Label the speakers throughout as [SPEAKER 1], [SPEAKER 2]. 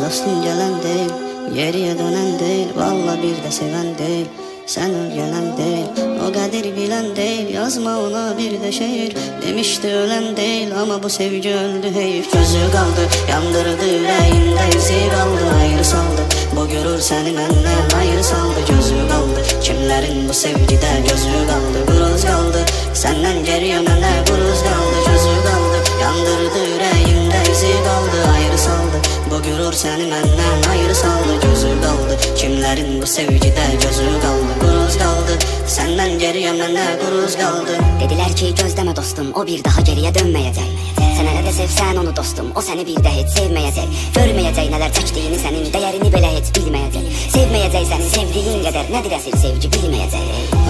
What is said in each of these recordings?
[SPEAKER 1] Dostum gelen değil, geriye dönen değil, valla bir de seven değil. Sen gelen değil, o kadir bilen değil, yazma ona bir de şehir. Demişti ölen değil ama bu sevgi öldü heyif. Gözü kaldı, yandırdı yüreğimde, izi kaldı, ayrı saldı. Bu görür seni benden ayrı saldı. Gözü kaldı, kimlerin bu sevgide gözü kaldı. Guruz kaldı, senden geriye mene guruz kaldı. Gözü kaldı, yandırdı yüreğimde, izi kaldı, ayrı saldı. Bu görür seni benden ayrı saldı. Gözü kaldı, kimlerin bu sevgide gözü kaldı. Guruz kaldı, senden geriye mene guruz kaldı.
[SPEAKER 2] Dediler ki gözleme dostum, o bir daha geriye dönmeyecek. Sen hele de sevsen onu dostum, o seni bir de hiç sevmeyecek. Görmeyecek neler çektiğini, senin değerini bile hiç bilmeyecek. Sevmeyecek seni sevdiğin kadar, nedir esir sevgi bilmeyecek.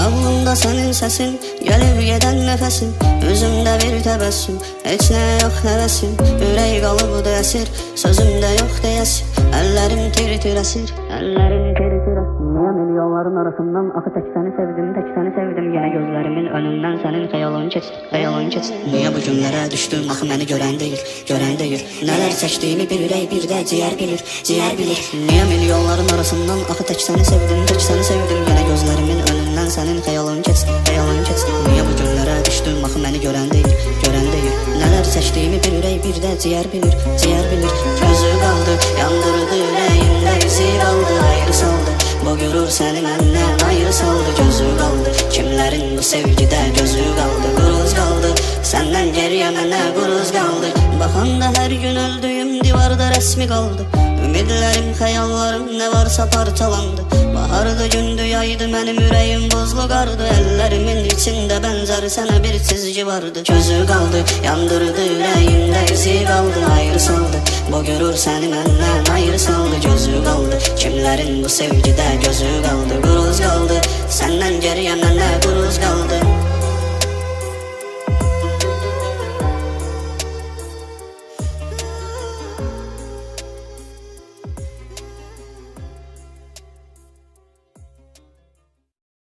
[SPEAKER 1] Avlumda senin sesin, gelip giden nefesin. Yüzümde bir tebessüm, hiç ne yok hevesim. Yüreği kalıbı esir, sözümde yok deyesin. Ellerim tir tir esir, ellerim tir tir esir. Niye milyonların arasından akı tek seni sevdim, tek seni sevdim. Yine gözlerimin önünden senin hayalın geçsin, hayalın geçsin. Niye bu günlere düştüm, akı beni gören değil, gören değil. Neler seçtiğimi bir ürey bir de ciğer bilir, ciğer bilir. Niye milyonların arasından akı tek seni sevdim, tek seni sevdim. Yine gözlerimin önünden senin hayalın geçsin, hayalın geçsin. Niye bu günlere düştüm, akı beni gören değil, gören değil. Neler seçtiğimi bir ürey bir de ciğer bilir, ciğer bilir. Gözü kaldı, yandırdı yüreğimde, izi kaldı, ayrı saldı. Bu görür seni benden ayrı saldı. Gözü kaldı, kimlerin bu sevgide gözü kaldı. Guruz kaldı, senden geriye mene guruz kaldı. Bakan da her gün öldüğüm divarda resmi kaldı. Ümidlerim, hayallerim ne varsa parçalandı. Bahardı, gündü, yaydı, benim yüreğim buzlu kardı. Ellerimin içinde benzer sana bir çizgi vardı. Gözü kaldı, yandırdı yüreğimde, izi kaldı, ayrı saldı. Bu görür seni benden ayrı saldı. Gözü kaldı, kimlerin bu sevgide gözü kaldı. Guruz kaldı, senden geriye mene guruz kaldı.